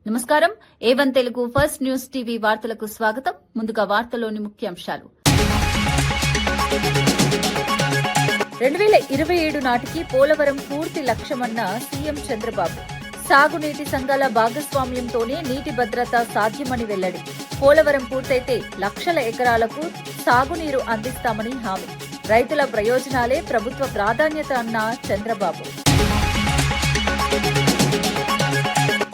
నమస్కారం. A1 Telugu first news TV వార్తలకు స్వాగతం. ముందుగా వార్తలోని ముఖ్యాంశాలు. 2027 నాటికి పోలవరం పూర్తి లక్ష్యమన్న సీఎం చంద్రబాబు. సాగునీటి సంఘాల భాగస్వామ్యంతోనే నీటి భద్రత సాధ్యమని వెల్లడి. పోలవరం పూర్తయితే లక్షల ఎకరాలకు సాగునీరు అందిస్తామని హామీ. రైతుల ప్రయోజనాలే ప్రభుత్వ ప్రాధాన్యత అన్న చంద్రబాబు.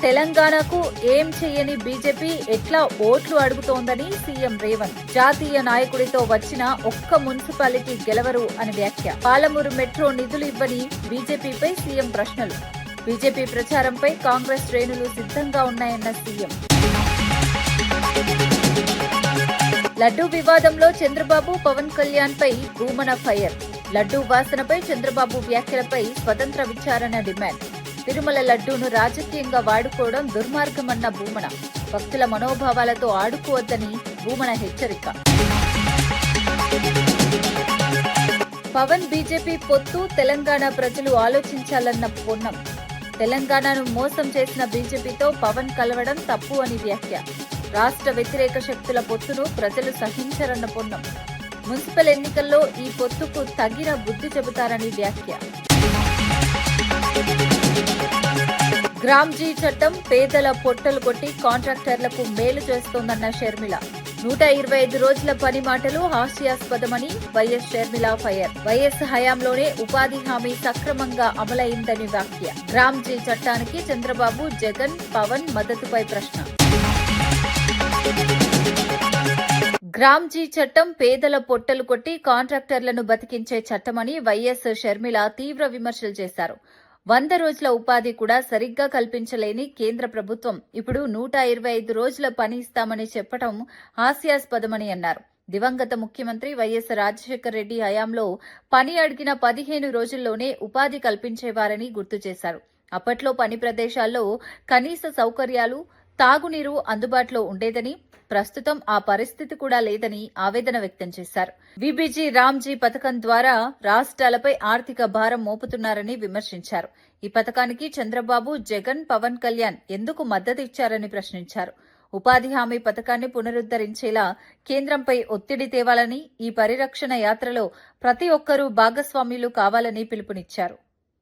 తెలంగాణకు ఏం చేయని బీజేపీ ఎట్లా ఓట్లు అడుగుతోందని సీఎం రేవంత్. జాతీయ నాయకుడితో వచ్చిన ఒక్క మున్సిపాలిటీ గెలవరు అని వ్యాఖ్య. పాలమూరు మెట్రో నిధులు ఇవ్వని బీజేపీపై సీఎం ప్రశ్నలు. బీజేపీ ప్రచారంపై కాంగ్రెస్ శ్రేణులు సిద్ధంగా ఉన్నాయన్న సీఎం. లడ్డూ వివాదంలో చంద్రబాబు పవన్ కళ్యాణ్ పై భూమన ఫైర్. లడ్డూ వాసనపై చంద్రబాబు వ్యాఖ్యలపై స్వతంత్ర విచారణ డిమాండ్. తిరుమల లడ్డూను రాజకీయంగా వాడుకోవడం దుర్మార్గమన్న భూమన. భక్తుల మనోభావాలతో ఆడుకోవద్దని భూమన హెచ్చరిక. పవన్ బీజేపీ పొత్తు తెలంగాణ ప్రజలు ఆలోచించాలన్న పొన్నం. తెలంగాణను మోసం చేసిన బీజేపీతో పవన్ కలవడం తప్పు అని వ్యాఖ్య. రాష్ట్ర వ్యతిరేక శక్తుల పొత్తును ప్రజలు సహించరన్న పొన్నం. మున్సిపల్ ఎన్నికల్లో ఈ పొత్తుకు తగిన బుద్ధి చెబుతారని వ్యాఖ్య. గ్రామ్జీ చట్టం పేదల పొట్టలు కొట్టి కాంట్రాక్టర్లకు మేలు చేస్తోందన్న షర్మిల. 125 రోజుల పని మాటలు హాస్యాస్పదమని వైఎస్ షర్మిల ఫైర్. వైఎస్ హయాంలోనే ఉపాధి హామీ సక్రమంగా అమలైందని వ్యాఖ్య. గ్రామ్జీ చట్టానికి చంద్రబాబు, జగన్, పవన్ మద్దతుపై ప్రశ్న. గ్రామ్జీ చట్టం పేదల పొట్టలు కొట్టి కాంట్రాక్టర్లను బతికించే చట్టమని వైఎస్ షర్మిల తీవ్ర విమర్శలు చేశారు. 100 రోజుల ఉపాధి కూడా సరిగ్గా కల్పించలేని కేంద్ర ప్రభుత్వం ఇప్పుడు 125 రోజుల పని ఇస్తామని చెప్పడం హాస్యాస్పదమని అన్నారు. దివంగత ముఖ్యమంత్రి వైఎస్ రాజశేఖర్ రెడ్డి హయాంలో పని అడిగిన 15 రోజుల్లోనే ఉపాధి కల్పించేవారని గుర్తు చేశారు. అప్పట్లో పని ప్రదేశాల్లో కనీస సౌకర్యాలు, తాగునీరు అందుబాటులో ఉండేదని, ప్రస్తుతం ఆ పరిస్థితి కూడా లేదని ఆవేదన వ్యక్తం చేశారు. విబీజీ రామ్జీ పథకం ద్వారా రాష్ట్రాలపై ఆర్థిక భారం మోపుతున్నారని విమర్శించారు. ఈ పథకానికి చంద్రబాబు, జగన్, పవన్ కళ్యాణ్ ఎందుకు మద్దతు ఇచ్చారని ప్రశ్నించారు. ఉపాధి హామీ పథకాన్ని పునరుద్దరించేలా కేంద్రంపై ఒత్తిడి తేవాలని, ఈ పరిరక్షణ యాత్రలో ప్రతి ఒక్కరూ భాగస్వామ్యులు కావాలని పిలుపునిచ్చారు.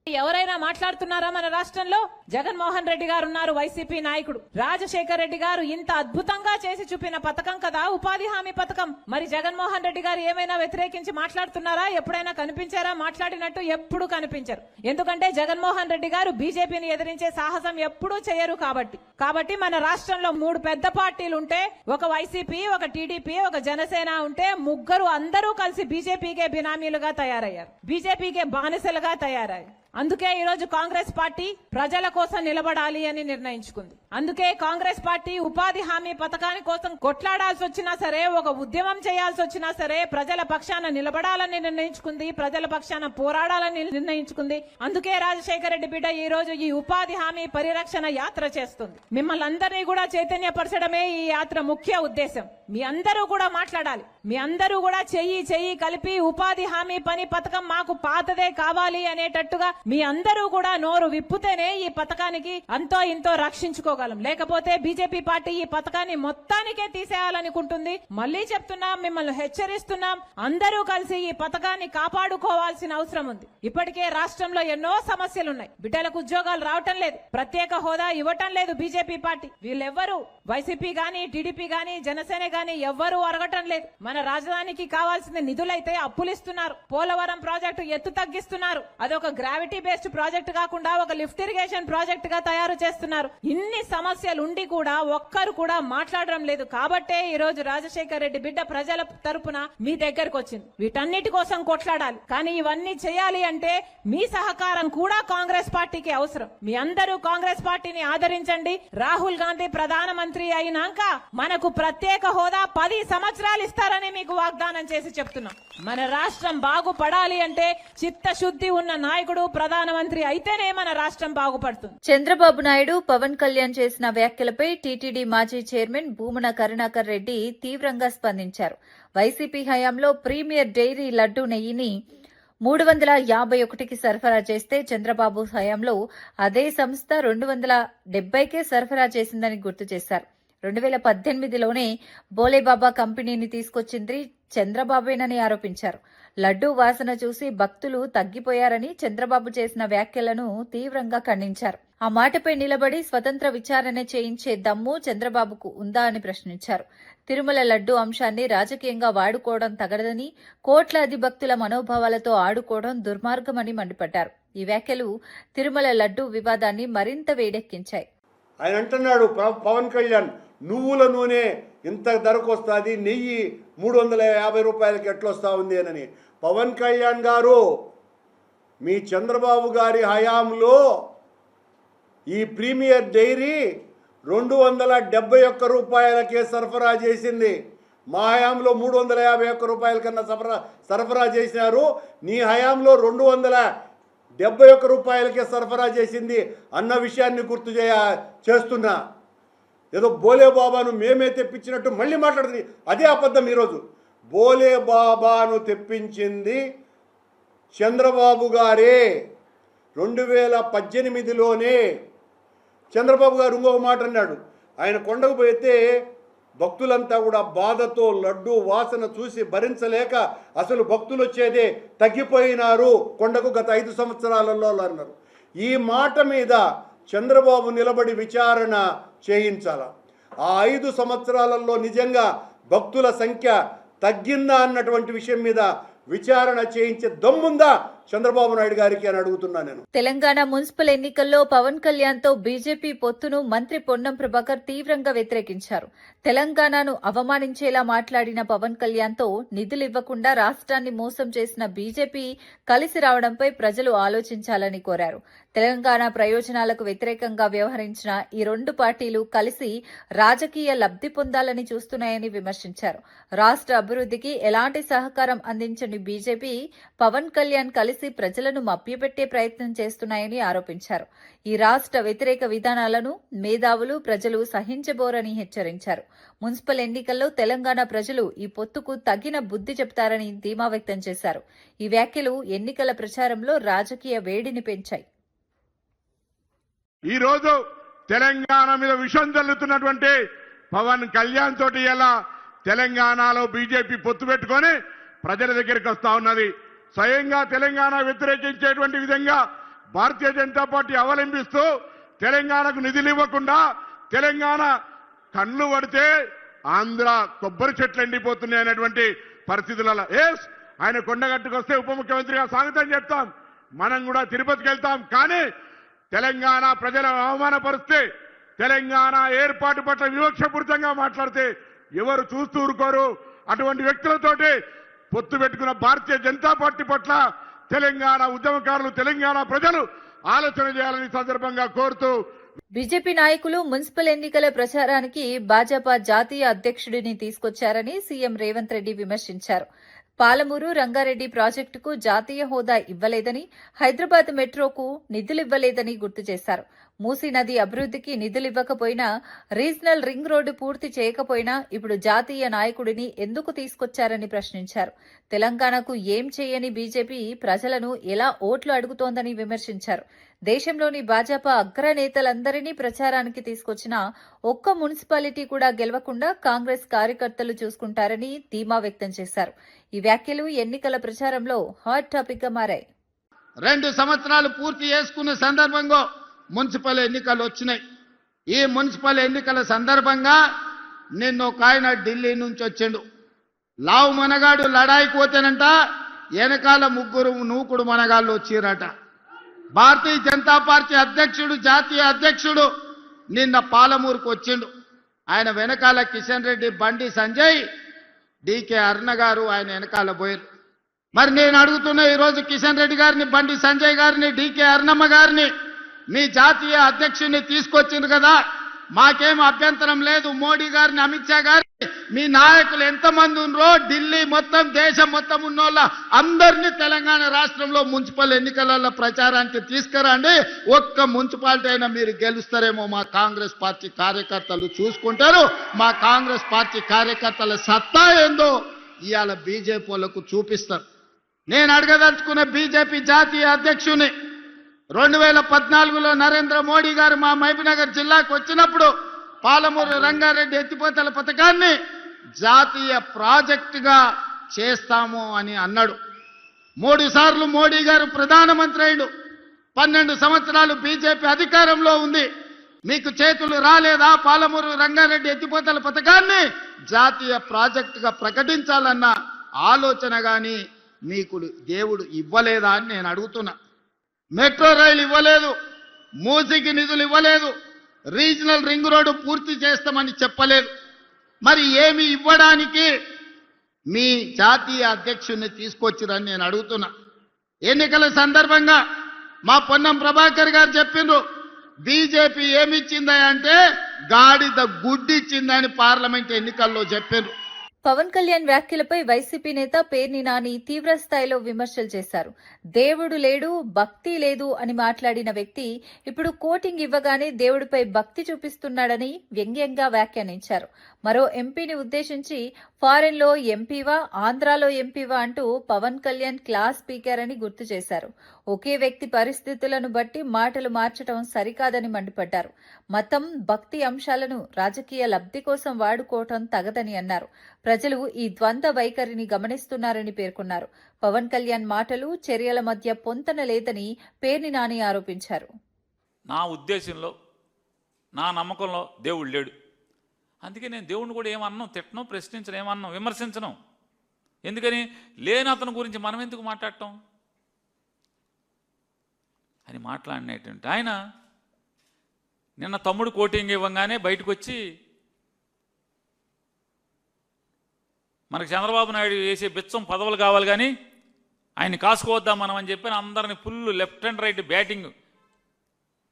ఎవరైనా మాట్లాడుతున్నారా? మన రాష్ట్రంలో జగన్మోహన్ రెడ్డి గారు ఉన్నారు, వైసీపీ నాయకుడు. రాజశేఖర్ రెడ్డి గారు ఇంత అద్భుతంగా చేసి చూపిన పథకం కదా ఉపాధి హామీ పథకం. మరి జగన్మోహన్ రెడ్డి గారు ఏమైనా వ్యతిరేకించి మాట్లాడుతున్నారా? ఎప్పుడైనా కనిపించారా? మాట్లాడినట్టు ఎప్పుడు కనిపించరు. ఎందుకంటే జగన్మోహన్ రెడ్డి గారు బీజేపీని ఎదిరించే సాహసం ఎప్పుడూ చేయరు. కాబట్టి మన రాష్ట్రంలో 3 పెద్ద పార్టీలు ఉంటే, ఒక వైసీపీ, ఒక టీడీపీ, ఒక జనసేన ఉంటే, ముగ్గురు అందరూ కలిసి బీజేపీకే బినామీలుగా తయారయ్యారు, బీజేపీకే బానిసలుగా తయారయ్యారు. అందుకే ఈరోజు కాంగ్రెస్ పార్టీ ప్రజల కోసం నిలబడాలి అని నిర్ణయించుకుంది. అందుకే కాంగ్రెస్ పార్టీ ఉపాధి హామీ పథకాని కోసం కొట్లాడాల్సి వచ్చినా సరే, ఒక ఉద్యమం చేయాల్సి వచ్చినా సరే, ప్రజల పక్షాన నిలబడాలని నిర్ణయించుకుంది, ప్రజల పక్షాన పోరాడాలని నిర్ణయించుకుంది. అందుకే రాజశేఖర రెడ్డి బిడ్డ ఈ రోజు ఈ ఉపాధి హామీ పరిరక్షణ యాత్ర చేస్తుంది. మిమ్మల్ని అందరినీ కూడా చైతన్యపరచడమే ఈ యాత్ర ముఖ్య ఉద్దేశం. మీ అందరూ కూడా మాట్లాడాలి, మీ అందరూ కూడా చెయ్యి కలిపి ఉపాధి హామీ పని పథకం మాకు పాతదే కావాలి అనేటట్టుగా మీ అందరూ కూడా నోరు విప్పుతేనే ఈ పథకానికి అంతో ఇంతో రక్షించుకోగలం. లేకపోతే బీజేపీ పార్టీ ఈ పథకాన్ని మొత్తానికే తీసేయాలనుకుంటుంది. మళ్లీ చెప్తున్నాం, మిమ్మల్ని హెచ్చరిస్తున్నాం, అందరూ కలిసి ఈ పథకాన్ని కాపాడుకోవాల్సిన అవసరం ఉంది. ఇప్పటికే రాష్ట్రంలో ఎన్నో సమస్యలున్నాయి. బిడ్డలకు ఉద్యోగాలు రావటం లేదు, ప్రత్యేక హోదా ఇవ్వటం లేదు బీజేపీ పార్టీ. వీళ్ళెవ్వరూ వైసీపీ గాని, టీడీపీ గాని, జనసేన గాని ఎవ్వరూ అరగటం లేదు. మన రాజధానికి కావాల్సిన నిధులైతే అప్పులిస్తున్నారు. పోలవరం ప్రాజెక్టు ఎత్తు తగ్గిస్తున్నారు. అదొక గ్రావిటీ బేస్డ్ ప్రాజెక్ట్ కాకుండా ఒక లిఫ్ట్ ఇరిగేషన్ ప్రాజెక్ట్ గా తయారు చేస్తున్నారు. ఇన్ని సమస్యలు ఉండి కూడా ఒక్కరు కూడా మాట్లాడడం లేదు. కాబట్టే ఈ రోజు రాజశేఖర్ రెడ్డి బిడ్డ ప్రజల తరపున మీ దగ్గరకు వచ్చింది. వీటన్నిటి కోసం కొట్లాడాలి. కానీ ఇవన్నీ చేయాలి అంటే మీ సహకారం కూడా కాంగ్రెస్ పార్టీకి అవసరం. మీ అందరూ కాంగ్రెస్ పార్టీని ఆదరించండి. రాహుల్ గాంధీ ప్రధానమంత్రి అయినాక మనకు ప్రత్యేక హోదా 10 సంవత్సరాలు ఇస్తారని మీకు వాగ్దానం చేసి చెప్తున్నాం. మన రాష్ట్రం బాగుపడాలి అంటే చిత్తశుద్ధి ఉన్న నాయకుడు ప్రధానమంత్రి అయితేనే మన రాష్ట్రం బాగుపడుతుంది. చంద్రబాబు నాయుడు, పవన్ కళ్యాణ్ చేసిన వ్యాఖ్యలపై టీటీడీ మాజీ చైర్మన్ భూమన కరుణాకర్ రెడ్డి తీవ్రంగా స్పందించారు. వైసీపీ హయాంలో ప్రీమియర్ డైరీ లడ్డూ నెయ్యిని 351కి సరఫరా చేస్తే చంద్రబాబు హయాంలో అదే సంస్థ 270కే సరఫరా చేసిందని గుర్తు చేశారు. 2018లోనే బోలేబాబా కంపెనీని తీసుకొచ్చింది చంద్రబాబేనని ఆరోపించారు. లడ్డూ వాసన చూసి భక్తులు తగ్గిపోయారని చంద్రబాబు చేసిన వ్యాఖ్యలను తీవ్రంగా ఖండించారు. ఆ మాటపై నిలబడి స్వతంత్ర విచారణ చేయించే దమ్ము చంద్రబాబుకు ఉందా అని ప్రశ్నించారు. తిరుమల లడ్డూ అంశాన్ని రాజకీయంగా వాడుకోవడం తగదని, కోట్లాది భక్తుల మనోభావాలతో ఆడుకోవడం దుర్మార్గమని మండిపడ్డారు. ఈ వ్యాఖ్యలు తిరుమల లడ్డూ వివాదాన్ని మరింత వేడెక్కించాయి. ఆయన అంటున్నాడు పవన్ కళ్యాణ్, నువ్వుల నూనె ఇంత ధరకు వస్తుంది, నెయ్యి 350 రూపాయలకి ఎట్లా వస్తూ ఉంది అని. పవన్ కళ్యాణ్ గారు, మీ చంద్రబాబు గారి హయాంలో ఈ ప్రీమియర్ డైరీ 271 రూపాయలకే సరఫరా చేసింది. మా హయాంలో 351 రూపాయల కన్నా సరఫరా చేసినారు. నీ హయాంలో 271 రూపాయలకే సరఫరా చేసింది అన్న విషయాన్ని గుర్తు చేస్తున్నా. ఏదో బోలే బాబాను మేమే తెప్పించినట్టు మళ్ళీ మాట్లాడుతుంది. అదే అబద్ధం. ఈరోజు బోలే బాబాను తెప్పించింది చంద్రబాబు గారే. 2018లోనే చంద్రబాబు గారు ఇంకొక మాట అన్నాడు. ఆయన కొండకు పోయితే భక్తులంతా కూడా బాధతో లడ్డు వాసన చూసి భరించలేక అసలు భక్తులు వచ్చేదే తగ్గిపోయినారు కొండకు గత 5 సంవత్సరాలలో అన్నారు. ఈ మాట మీద చంద్రబాబు నిలబడి విచారణ చేయించాల. ఆ 5 సంవత్సరాలలో నిజంగా భక్తుల సంఖ్య తగ్గిందా అన్నటువంటి విషయం మీద విచారణ చేయించే దమ్ముందా చంద్రబాబు నాయుడు గారికి అని అడుగుతున్నా నేను. తెలంగాణ మున్సిపల్ ఎన్నికల్లో పవన్ కళ్యాణ్ తో బీజేపీ పొత్తును మంత్రి పొన్నం ప్రభాకర్ తీవ్రంగా వ్యతిరేకించారు. తెలంగాణను అవమానించేలా మాట్లాడిన పవన్ కళ్యాణ్ తో నిధులివ్వకుండా రాష్ట్రాన్ని మోసం చేసిన బీజేపీ కలిసి రావడంపై ప్రజలు ఆలోచించాలని కోరారు. తెలంగాణ ప్రయోజనాలకు వ్యతిరేకంగా వ్యవహరించిన ఈ 2 పార్టీలు కలిసి రాజకీయ లబ్ధి పొందాలని చూస్తున్నాయని విమర్శించారు. రాష్ట్ర అభివృద్ధికి ఎలాంటి సహకారం అందించని బీజేపీ పవన్ కళ్యాణ్ కలిసి ప్రజలను మభ్యపెట్టే ప్రయత్నం చేస్తున్నాయని ఆరోపించారు. ఈ రాష్ట్ర వ్యతిరేక విధానాలను మేధావులు ప్రజలు సహించబోరని హెచ్చరించారు. మున్సిపల్ ఎన్నికల్లో తెలంగాణ ప్రజలు ఈ పొత్తుకు తగిన బుద్ధి చెబుతారని ధీమా వ్యక్తం చేశారు. ఈ వ్యాఖ్యలు ఎన్నికల ప్రచారంలో రాజకీయ వేడిని పెంచాయి. ఈ రోజు తెలంగాణ మీద విషం చల్లుతున్నటువంటి పవన్ కళ్యాణ్ తోటి ఎలా తెలంగాణలో బీజేపీ పొత్తు పెట్టుకొని ప్రజల దగ్గరికి వస్తా ఉన్నది. స్వయంగా తెలంగాణ వ్యతిరేకించేటువంటి విధంగా భారతీయ జనతా పార్టీ అవలంబిస్తూ తెలంగాణకు నిధులు ఇవ్వకుండా తెలంగాణ కళ్ళు పడితే ఆంధ్ర కొబ్బరి చెట్లు ఎండిపోతున్నాయి అనేటువంటి పరిస్థితులలో ఆయన కొండగట్టుకు వస్తే ఉప ముఖ్యమంత్రిగా స్వాగతం చెప్తాం, మనం కూడా తిరుపతికి వెళ్తాం. కానీ తెలంగాణ ప్రజలను అవమానపరిస్తే, తెలంగాణ ఏర్పాటు పట్ల వివక్షపూరితంగా మాట్లాడితే ఎవరు చూస్తూ ఊరుకోరు. అటువంటి వ్యక్తులతోటి పొత్తు పెట్టుకున్న భారతీయ జనతా పార్టీ పట్ల తెలంగాణ ఉద్యమకారులు, తెలంగాణ ప్రజలు ఆలోచన చేయాలని సందర్భంగా కోరుతూ, బీజేపీ నాయకులు మున్సిపల్ ఎన్నికల ప్రచారానికి భాజపా జాతీయ అధ్యక్షుడిని తీసుకొచ్చారని సీఎం రేవంత్ రెడ్డి విమర్శించారు. పాలమూరు రంగారెడ్డి ప్రాజెక్టుకు జాతీయ హోదా ఇవ్వలేదని, హైదరాబాద్ మెట్రోకు నిధులివ్వలేదని గుర్తు చేశారు. మూసీ నది అభివృద్ధికి నిధులివ్వకపోయినా, రీజనల్ రింగ్ రోడ్డు పూర్తి చేయకపోయినా ఇప్పుడు జాతీయ నాయకుడిని ఎందుకు తీసుకొచ్చారని ప్రశ్నించారు. తెలంగాణకు ఏం చేయని బీజేపీ ప్రజలను ఎలా ఓట్లు అడుగుతోందని విమర్శించారు. దేశంలోని భాజపా అగ్రనేతలందరినీ ప్రచారానికి తీసుకొచ్చినా ఒక్క మున్సిపాలిటీ కూడా గెలవకుండా కాంగ్రెస్ కార్యకర్తలు చూసుకుంటారని ధీమా వ్యక్తం చేశారు. ఈ వ్యాఖ్యలు ఎన్నికల ప్రచారంలో హాట్ టాపిక్ గా మారాయి. 2 సంవత్సరాలు పూర్తి చేసుకున్న సందర్భంగా మున్సిపల్ ఎన్నికలు వచ్చినాయి. ఈ మున్సిపల్ ఎన్నికల సందర్భంగా నిన్న ఒక ఆయన ఢిల్లీ నుంచి వచ్చిండు. లావు మనగాడు లడాయికి పోతేనంట వెనకాల 3 నూకుడు మనగాళ్ళు వచ్చిరట. భారతీయ జనతా పార్టీ అధ్యక్షుడు, జాతీయ అధ్యక్షుడు నిన్న పాలమూరుకు వచ్చిండు. ఆయన వెనకాల కిషన్ రెడ్డి, బండి సంజయ్, డీకే అరుణ గారు ఆయన వెనకాల పోయారు. మరి నేను అడుగుతున్నా, ఈరోజు కిషన్ రెడ్డి గారిని, బండి సంజయ్ గారిని, డీకే అరుణమ్మ గారిని మీ జాతీయ అధ్యక్షుడిని తీసుకొచ్చింది కదా, మాకేం అభ్యంతరం లేదు. మోడీ గారిని, అమిత్ షా గారిని, మీ నాయకులు ఎంతమంది ఉన్నారో ఢిల్లీ మొత్తం, దేశం మొత్తం ఉన్నోళ్ళ అందరినీ తెలంగాణ రాష్ట్రంలో మున్సిపల్ ఎన్నికలలో ప్రచారానికి తీసుకురండి. ఒక్క మున్సిపాలిటీ అయినా మీరు గెలుస్తారేమో మా కాంగ్రెస్ పార్టీ కార్యకర్తలు చూసుకుంటారు. మా కాంగ్రెస్ పార్టీ కార్యకర్తల సత్తా ఏందో ఇవాళ బీజేపీ వాళ్ళకు చూపిస్తారు. నేను అడగదలుచుకున్న బీజేపీ జాతీయ అధ్యక్షుని 2014లో నరేంద్ర మోడీ గారు మా మహబూబ్నగర్ జిల్లాకు వచ్చినప్పుడు పాలమూరు రంగారెడ్డి ఎత్తిపోతల పథకాన్ని జాతీయ ప్రాజెక్టుగా చేస్తాము అని అన్నాడు. 3 సార్లు మోడీ గారు ప్రధానమంత్రి అయ్యాడు. 12 సంవత్సరాలు బీజేపీ అధికారంలో ఉంది. మీకు చేతులు రాలేదా? పాలమూరు రంగారెడ్డి ఎత్తిపోతల పథకాన్ని జాతీయ ప్రాజెక్టుగా ప్రకటించాలన్న ఆలోచన గాని మీకు దేవుడు ఇవ్వలేదా అని నేను అడుగుతున్నా. మెట్రో రైలు ఇవ్వలేదు, మూసీకి నిధులు ఇవ్వలేదు, రీజనల్ రింగ్ రోడ్డు పూర్తి చేస్తామని చెప్పలేదు. మరి ఏమి ఇవ్వడానికి మీ జాతీయ అధ్యక్షుడిని తీసుకొచ్చిరని నేను అడుగుతున్నా. ఎన్నికల సందర్భంగా మా పొన్నం ప్రభాకర్ గారు చెప్పిండ్రు, బీజేపీ ఏమిచ్చిందా అంటే గాడిద గుడ్డిచ్చిందని పార్లమెంట్ ఎన్నికల్లో చెప్పిండ్రు. పవన్ కళ్యాణ్ వ్యాఖ్యలపై వైసీపీ నేత పేర్ని నాని తీవ్ర స్థాయిలో విమర్శలు చేశారు. దేవుడు లేడు, భక్తి లేదు అని మాట్లాడిన వ్యక్తి ఇప్పుడు కోటింగ్ ఇవ్వగానే దేవుడిపై భక్తి చూపిస్తున్నాడని వ్యంగ్యంగా వ్యాఖ్యానించారు. మరో ఎంపీని ఉద్దేశించి ఫారెన్లో ఎంపీవా, ఆంధ్రాలో ఎంపీవా అంటూ పవన్ కళ్యాణ్ క్లాస్ స్పీకర్ అని గుర్తు చేశారు. ఒకే వ్యక్తి పరిస్థితులను బట్టి మాటలు మార్చడం సరికాదని మండిపడ్డారు. మతం, భక్తి అంశాలను రాజకీయ లబ్ధి కోసం వాడుకోవటం తగదని అన్నారు. ప్రజలు ఈ ద్వంద్వ వైఖరిని గమనిస్తున్నారని పేర్కొన్నారు. పవన్ కళ్యాణ్ మాటలు, చర్యల మధ్య పొంతన లేదని పేర్ని నాని ఆరోపించారు. నా ఉద్దేశంలో, నా నమ్మకంలో దేవుడు లేడు. అందుకే నేను దేవుడిని కూడా ఏమన్నాం, తిట్టను, ప్రశ్నించను, ఏమన్నాం, విమర్శించను. ఎందుకని? లేని అతని గురించి మనం ఎందుకు మాట్లాడటం అని మాట్లాడినటువంటి ఆయన నిన్న తమ్ముడు కోటింగ్ ఇవ్వగానే బయటకు వచ్చి మనకు చంద్రబాబు నాయుడు వేసే బిచ్చం పదవులు కావాలి కానీ ఆయన కాసుకోవద్దాం మనం అని చెప్పి అందరిని full left and right batting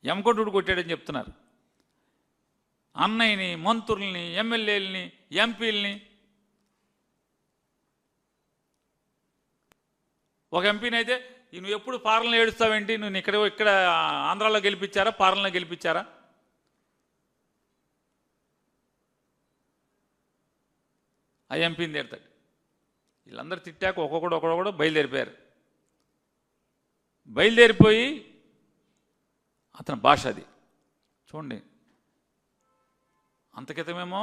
ఎమకొట్టుడు కొట్టాడని చెప్తున్నారు. అన్నయ్యని, మంత్రుల్ని, ఎమ్మెల్యేలని, ఎంపీలని. ఒక ఎంపీని అయితే నువ్వు ఎప్పుడు పాలనలో ఏడుస్తావేంటి, నువ్వు ఇక్కడ ఆంధ్రాలో గెలిపించారా, పాలనలో గెలిపించారా? ఆ ఎంపీని తిడతాడు. వీళ్ళందరూ తిట్టాక ఒక్కొక్కడు బయలుదేరిపోయారు. బయలుదేరిపోయి అతని భాష అది చూడండి. అంతకితమేమో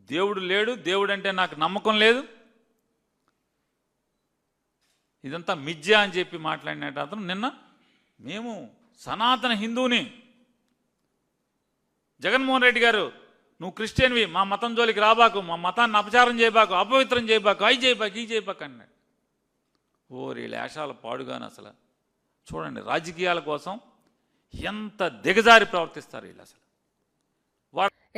దేవుడు లేడు, దేవుడు అంటే నాకు నమ్మకం లేదు, ఇదంతా మిథ్య అని చెప్పి మాట్లాడినట్టు అతను నిన్న మేము సనాతన హిందువుని, జగన్మోహన్ రెడ్డి గారు నువ్వు క్రిస్టియన్వి, మా మతం జోలికి రాబాకు, మా మతాన్ని అపచారం చేయబాకు, అపవిత్రం చేయబాకు, అయి చేయబాకు, ఈ చేయబాకు అన్నాడు. ఓరి లేశాల పాడుగాను. అసలు చూడండి రాజకీయాల కోసం ఎంత దిగజారి ప్రవర్తిస్తారు వీళ్ళు. అసలు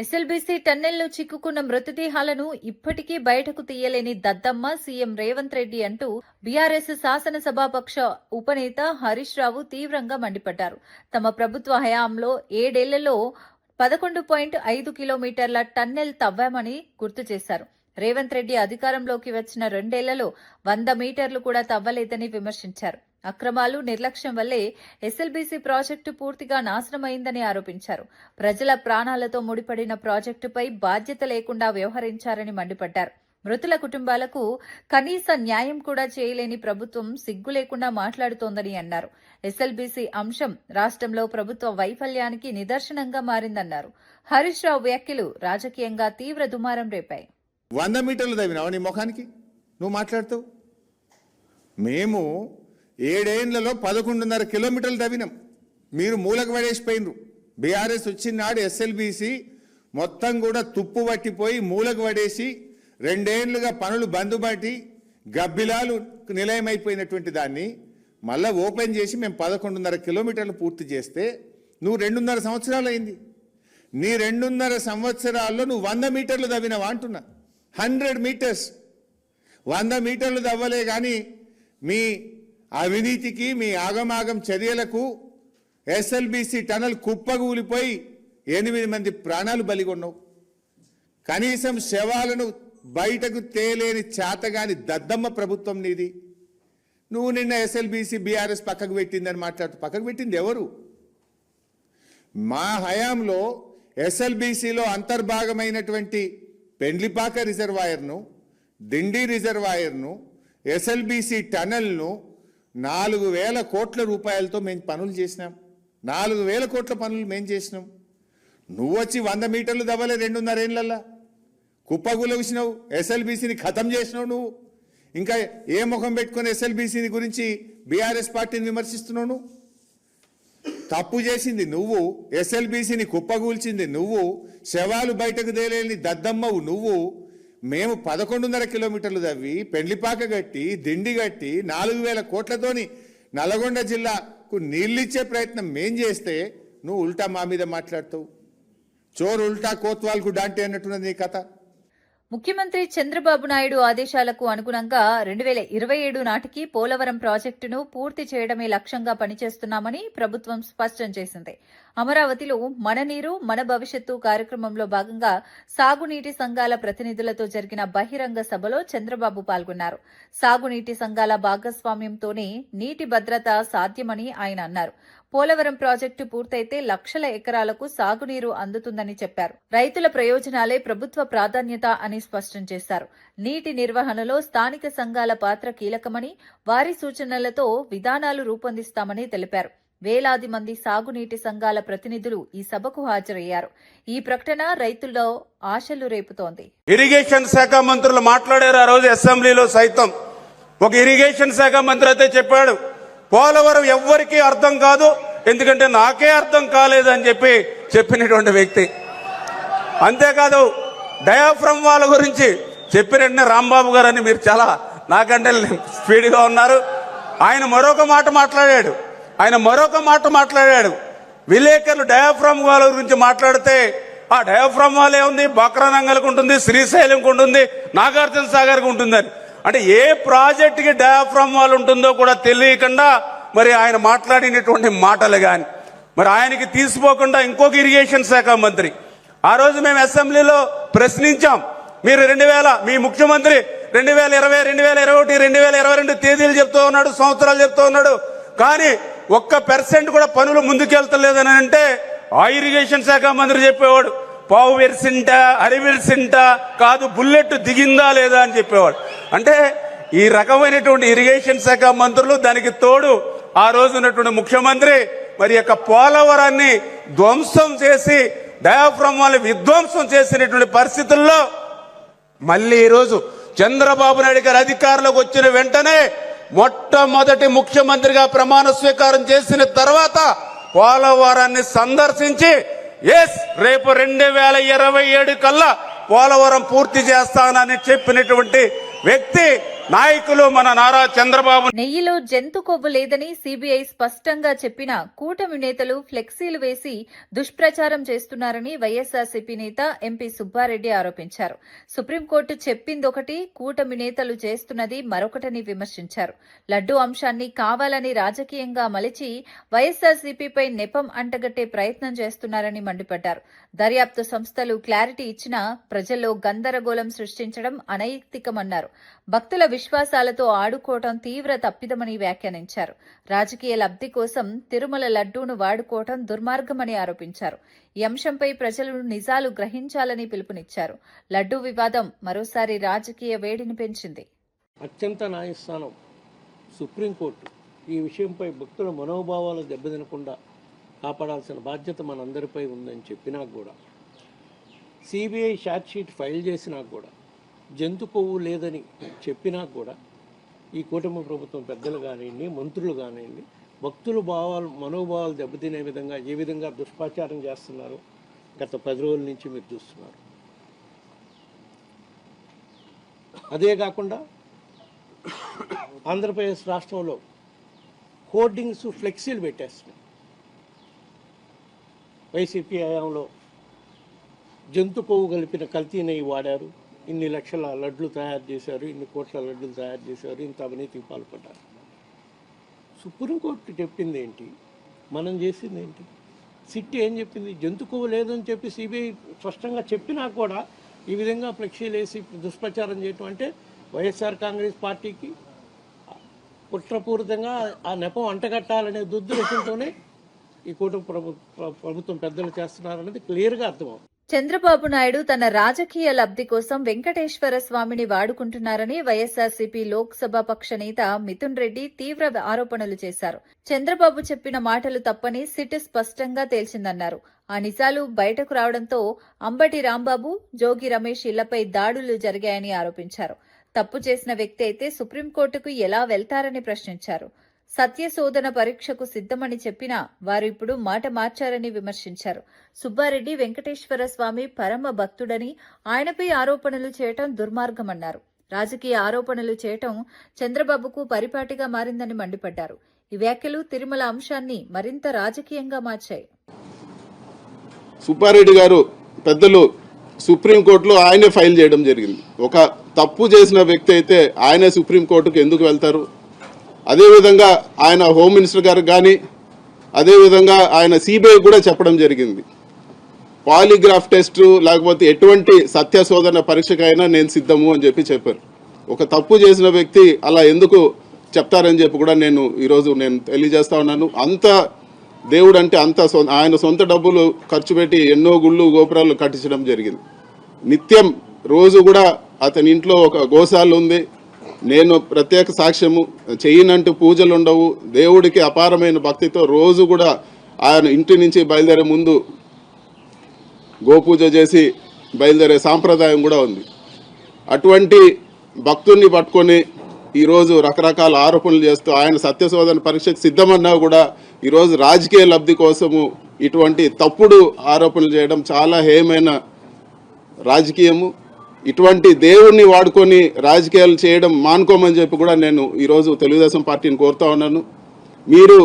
ఎస్ఎల్బీసీ టన్నెల్లో చిక్కుకున్న మృతదేహాలను ఇప్పటికీ బయటకు తీయలేని దద్దమ్మ సీఎం రేవంత్ రెడ్డి అంటూ బీఆర్ఎస్ శాసనసభాపక్ష ఉపనేత హరీష్ రావు తీవ్రంగా మండిపడ్డారు. తమ ప్రభుత్వ హయాంలో 7 ఏళ్లలో 11.5 కిలోమీటర్ల టన్నెల్ తవ్వామని గుర్తు చేశారు. రేవంత్ రెడ్డి అధికారంలోకి వచ్చిన 2 ఏళ్లలో 100 మీటర్లు కూడా తవ్వలేదని విమర్శించారు. అక్రమాలు, నిర్లక్ష్యం వల్లే ఎస్ఎల్బీసీ ప్రాజెక్టు పూర్తిగా నాశనమైందని ఆరోపించారు. ప్రజల ప్రాణాలతో ముడిపడిన ప్రాజెక్టుపై బాధ్యత లేకుండా వ్యవహరించారని మండిపడ్డారు. మృతుల కుటుంబాలకు కనీస న్యాయం కూడా చేయలేని ప్రభుత్వం సిగ్గు లేకుండా మాట్లాడుతోందని అన్నారు. ఎస్ఎల్బీసీ అంశం రాష్ట్రంలో ప్రభుత్వ వైఫల్యానికి నిదర్శనంగా మారిందన్నారు. హరీష్ రావు వ్యాఖ్యలు రాజకీయంగా తీవ్ర దుమారం రేపాయి. 100 మీటర్లు తవ్వినావా నీ ముఖానికి? నువ్వు మాట్లాడుతావు. మేము 7 ఏళ్లలో 11.5 కిలోమీటర్లు తవ్వినాం. మీరు మూలకు పడేసిపోయినరు. బీఆర్ఎస్ వచ్చిన నాడు ఎస్ఎల్బీసీ మొత్తం కూడా తుప్పు పట్టిపోయి మూలకు పడేసి 2 ఏళ్లుగా పనులు బందుబాటి గబ్బిలాలు నిలయమైపోయినటువంటి దాన్ని మళ్ళీ ఓపెన్ చేసి మేము 11.5 కిలోమీటర్లు పూర్తి చేస్తే నువ్వు 2.5 సంవత్సరాలు అయింది. నీ 2.5 సంవత్సరాల్లో నువ్వు 100 మీటర్లు తవ్వినావా అంటున్నా. 100 మీటర్స్ 100 మీటర్లు తవ్వలే కానీ మీ అవినీతికి, మీ ఆగమాగం చర్యలకు ఎస్ఎల్బీసీ టనల్ కుప్పగూలిపోయి 8 మంది ప్రాణాలు బలిగొన్నావు. కనీసం శవాలను బయటకు తేలేని చేతగాని దద్దమ్మ ప్రభుత్వం నీది. నువ్వు నిన్న ఎస్ఎల్బీసీ బీఆర్ఎస్ పక్కకు పెట్టిందని మాట్లాడుతూ, పక్కకు పెట్టింది ఎవరు? మా హయాంలో ఎస్ఎల్బీసీలో అంతర్భాగమైనటువంటి పెండ్లిపాక రిజర్వాయర్ను, దిండి రిజర్వాయర్ను, ఎస్ఎల్బిసి టనల్ను 4,000 కోట్ల రూపాయలతో మేము పనులు చేసినాం. 4,000 కోట్ల పనులు మేము చేసినాం. నువ్వు వచ్చి 100 మీటర్లు దవ్వలే 2.5 ఏళ్ళల్లా కుప్పగులసినావు. ఎస్ఎల్బిసిని ఖతం చేసినావు నువ్వు. ఇంకా ఏ ముఖం పెట్టుకొని ఎస్ఎల్బిసిని గురించి బీఆర్ఎస్ పార్టీని విమర్శిస్తున్నావు? నువ్వు తప్పు చేసింది నువ్వు, ఎస్ఎల్బిసిని కుప్పగూల్చింది నువ్వు, శవాలు బయటకు తేలేని దద్దమ్మవు నువ్వు. మేము 11.5 కిలోమీటర్లు తవ్వి పెండ్లిపాక కట్టి దిండి కట్టి 4,000 కోట్లతోని నల్గొండ జిల్లాకు నీళ్ళిచ్చే ప్రయత్నం మేం చేస్తే నువ్వు ఉల్టా మా మీద మాట్లాడుతావు. చోరు ఉల్టా కోత్వాల్కు డాంటే అన్నట్టున్నది నీ కథ. ముఖ్యమంత్రి చంద్రబాబు నాయుడు ఆదేశాలకు అనుగుణంగా 2027 నాటికి పోలవరం ప్రాజెక్టును పూర్తి చేయడమే లక్ష్యంగా పనిచేస్తున్నామని ప్రభుత్వం స్పష్టం చేసింది. అమరావతిలో మన నీరు మన భవిష్యత్తు కార్యక్రమంలో భాగంగా సాగునీటి సంఘాల ప్రతినిధులతో జరిగిన బహిరంగ సభలో చంద్రబాబు పాల్గొన్నారు. సాగునీటి సంఘాల భాగస్వామ్యంతోనే నీటి భద్రత సాధ్యమని ఆయన అన్నారు. పోలవరం ప్రాజెక్టు పూర్తయితే లక్షల ఎకరాలకు సాగునీరు అందుతుందని చెప్పారు. రైతుల ప్రయోజనాలే ప్రభుత్వ ప్రాధాన్యత అని స్పష్టం చేశారు. నీటి నిర్వహణలో స్థానిక సంఘాల పాత్ర కీలకమని, వారి సూచనలతో విధానాలు రూపొందిస్తామని తెలిపారు. వేలాది మంది సాగునీటి సంఘాల ప్రతినిధులు ఈ సభకు హాజరయ్యారు. ఈ ప్రకటన రైతుల్లో ఆశలు రేపుతోంది. ఇరిగేషన్ శాఖ మంత్రులు మాట్లాడారు ఆ రోజు అసెంబ్లీలో. సైతం ఒక ఇరిగేషన్ శాఖ మంత్రి అయితే చెప్పాడు, పోలవరం ఎవ్వరికీ అర్థం కాదు, ఎందుకంటే నాకే అర్థం కాలేదని చెప్పినటువంటి వ్యక్తి. అంతేకాదు డయాఫ్రమ్ వాళ్ళ గురించి చెప్పినట్టు రాంబాబు గారు అని మీరు చాలా నాకంటే స్పీడ్గా ఉన్నారు. ఆయన మరొక మాట మాట్లాడాడు. విలేకరులు డయాఫ్రమ్ వాళ్ళ గురించి మాట్లాడితే ఆ డయాఫ్రమ్ వాళ్ళే ఉంది, బక్రానంగల్కి ఉంటుంది, శ్రీశైలంకి ఉంటుంది, నాగార్జున సాగర్కి ఉంటుందని. అంటే ఏ ప్రాజెక్టుకి డయాఫ్రమ్ వాల్ ఉంటుందో కూడా తెలియకుండా మరి ఆయన మాట్లాడినటువంటి మాటలు కానీ, మరి ఆయనకి తీసిపోకుండా ఇంకొక ఇరిగేషన్ శాఖ మంత్రి ఆ రోజు మేము అసెంబ్లీలో ప్రశ్నించాం. మీరు మీ ముఖ్యమంత్రి 2020, 2021, 2022 తేదీలు చెప్తూ ఉన్నాడు, సంవత్సరాలు చెప్తూ ఉన్నాడు, కానీ 1% కూడా పనులు ముందుకెళ్తలేదని అంటే ఆ ఇరిగేషన్ శాఖ మంత్రి చెప్పేవాడు, పావు వెరిసింట అరివెరిసింట కాదు, బుల్లెట్ దిగిందా లేదా అని చెప్పేవాడు. అంటే ఈ రకమైనటువంటి ఇరిగేషన్ శాఖ మంత్రులు, దానికి తోడు ఆ రోజు ఉన్నటువంటి ముఖ్యమంత్రి మరి యొక్క పోలవరాన్ని ధ్వంసం చేసి డయాఫ్రమ్ వాళ్ళు విధ్వంసం చేసినటువంటి పరిస్థితుల్లో మళ్ళీ ఈరోజు చంద్రబాబు నాయుడు గారు అధికారంలోకి వచ్చిన వెంటనే మొట్టమొదటి ముఖ్యమంత్రిగా ప్రమాణ స్వీకారం చేసిన తర్వాత పోలవరాన్ని సందర్శించి రేపు 2027 కల్లా పోలవరం పూర్తి చేస్తానని చెప్పినటువంటి వ్యక్తి నాయకులు మన నారా చంద్రబాబు. నెయ్యిలో జంతు కొవ్వు లేదని సిబిఐ స్పష్టంగా చెప్పినా కూటమి నేతలు ఫ్లెక్సీలు వేసి దుష్ప్రచారం చేస్తున్నారని వైఎస్ఆర్సీపీ నేత ఎంపీ సుబ్బారెడ్డి ఆరోపించారు. సుప్రీంకోర్టు చెప్పిందొకటి, కూటమి నేతలు చేస్తున్నది మరొకటని విమర్శించారు. లడ్డూ అంశాన్ని కావాలని రాజకీయంగా మలిచి వైఎస్ఆర్సీపీపై నెపం అంటగట్టే ప్రయత్నం చేస్తున్నారని మండిపడ్డారు. దర్యాప్తు సంస్థలు క్లారిటీ ఇచ్చినా ప్రజల్లో గందరగోళం సృష్టించడం అనైతికమన్నారు. భక్తుల విశ్వాసాలతో ఆడుకోవటం తీవ్ర తప్పిదమని వ్యాఖ్యానించారు. రాజకీయ లబ్ధి కోసం తిరుమల లడ్డూను వాడుకోవటం దుర్మార్గమని ఆరోపించారు. ఈ అంశంపై ప్రజలు నిజాలు గ్రహించాలని పిలుపునిచ్చారు. లడ్డూ వివాదం మరోసారి రాజకీయ వేడిని పెంచింది. అత్యంత న్యాయస్థానం సుప్రీంకోర్టు ఈ విషయంపై భక్తుల మనోభావాలు దెబ్బతినకుండా కాపాడాల్సిన బాధ్యత మనందరిపై ఉందని చెప్పినా కూడా, సిబిఐ ఛార్జ్షీట్ ఫైల్ చేసినా కూడా, జంతు కొవ్వు లేదని చెప్పినా కూడా ఈ కూటమి ప్రభుత్వం పెద్దలు కానివ్వండి, మంత్రులు కానివ్వండి, భక్తుల మనోభావాలు దెబ్బతినే విధంగా ఏ విధంగా దుష్ప్రచారం చేస్తున్నారు గత 10 రోజుల నుంచి మీరు చూస్తున్నారు. అదే కాకుండా ఆంధ్రప్రదేశ్ రాష్ట్రంలో హోర్డింగ్స్, ఫ్లెక్సీలు పెట్టేస్తున్నాయి. వైసీపీ హయాంలో జంతు కొవ్వు కలిపిన కల్తీ నెయ్యి వాడారు, ఇన్ని లక్షల లడ్లు తయారు చేశారు, ఇన్ని కోట్ల లడ్లు తయారు చేశారు, ఇంత అవినీతికి పాల్పడ్డారు. సుప్రీంకోర్టు చెప్పింది ఏంటి, మనం చేసింది ఏంటి? సిట్ ఏం చెప్పింది? జంతు కొవ్వు లేదని చెప్పి సిబిఐ స్పష్టంగా చెప్పినా కూడా ఈ విధంగా ఫ్లెక్సీలు వేసి దుష్ప్రచారం చేయటం అంటే వైఎస్ఆర్ కాంగ్రెస్ పార్టీకి కుట్రపూరితంగా ఆ నెపం అంటగట్టాలనే దుర్దృష్టంతోనే ఈ కూటమి ప్రభుత్వం పెద్దలు చేస్తున్నారనేది క్లియర్గా అర్థమవుతుంది. చంద్రబాబు నాయుడు తన రాజకీయ లబ్ధి కోసం వెంకటేశ్వర స్వామిని వాడుకుంటున్నారని వైఎస్ఆర్సీపీ లోక్సభ పక్ష నేత మిథున్ రెడ్డి తీవ్ర ఆరోపణలు చేశారు. చంద్రబాబు చెప్పిన మాటలు తప్పని సిట్ స్పష్టంగా తేల్చిందన్నారు. ఆ నిజాలు బయటకు రావడంతో అంబటి రాంబాబు, జోగి రమేష్ ఇళ్లపై దాడులు జరిగాయని ఆరోపించారు. తప్పు చేసిన వ్యక్తి అయితే సుప్రీంకోర్టుకు ఎలా వెళ్తారని ప్రశ్నించారు. సత్యశోధన పరీక్షకు సిద్ధమని చెప్పినా వారు ఇప్పుడు మాట మార్చారని విమర్శించారు. సుబ్బారెడ్డి వెంకటేశ్వర స్వామి పరమ భక్తుడని, ఆయనపై ఆరోపణలు చేయటం దుర్మార్గమన్నారు. రాజకీయ ఆరోపణలు చేయటం చంద్రబాబుకు పరిపాటిగా మారిందని మండిపడ్డారు. ఈ వ్యాఖ్యలు తిరుమల అంశాన్ని మరింత రాజకీయంగా మార్చాయి. సుబ్బారెడ్డి గారు పెద్దలు సుప్రీంకోర్టులో ఆయనే ఫైల్ చేయడం జరిగింది. ఒక తప్పు చేసిన వ్యక్తి అయితే ఆయనే సుప్రీంకోర్టుకు ఎందుకు వెళ్తారు? అదేవిధంగా ఆయన హోమ్ మినిస్టర్ గారు కానీ అదేవిధంగా ఆయన సిబిఐ కూడా చెప్పడం జరిగింది. పాలిగ్రాఫ్ టెస్ట్ లేకపోతే ఎటువంటి సత్యశోధన పరీక్షకైనా నేను సిద్ధము అని చెప్పారు. ఒక తప్పు చేసిన వ్యక్తి అలా ఎందుకు చెప్తారని చెప్పి కూడా ఈరోజు నేను తెలియజేస్తా ఉన్నాను. అంత దేవుడు అంటే అంత ఆయన సొంత డబ్బులు ఖర్చు పెట్టి ఎన్నో గుళ్ళు గోపురాలు కట్టించడం జరిగింది. నిత్యం రోజు కూడా అతని ఇంట్లో ఒక గోశాల ఉంది. నేను ప్రత్యేక సాక్ష్యము, చెయ్యనంటూ పూజలు ఉండవు. దేవుడికి అపారమైన భక్తితో రోజు కూడా ఆయన ఇంటి నుంచి బయలుదేరే ముందు గోపూజ చేసి బయలుదేరే సాంప్రదాయం కూడా ఉంది. అటువంటి భక్తుల్ని పట్టుకొని ఈరోజు రకరకాల ఆరోపణలు చేస్తూ ఆయన సత్యశోధన పరీక్షకు సిద్ధమన్నా కూడా ఈరోజు రాజకీయ లబ్ధి కోసము ఇటువంటి తప్పుడు ఆరోపణలు చేయడం చాలా హేయమైన రాజకీయము. ఇటువంటి దేవుణ్ణి వాడుకొని రాజకీయాలు చేయడం మానుకోమని చెప్పి కూడా నేను ఈరోజు తెలుగుదేశం పార్టీని కోరుతా ఉన్నాను. మీరు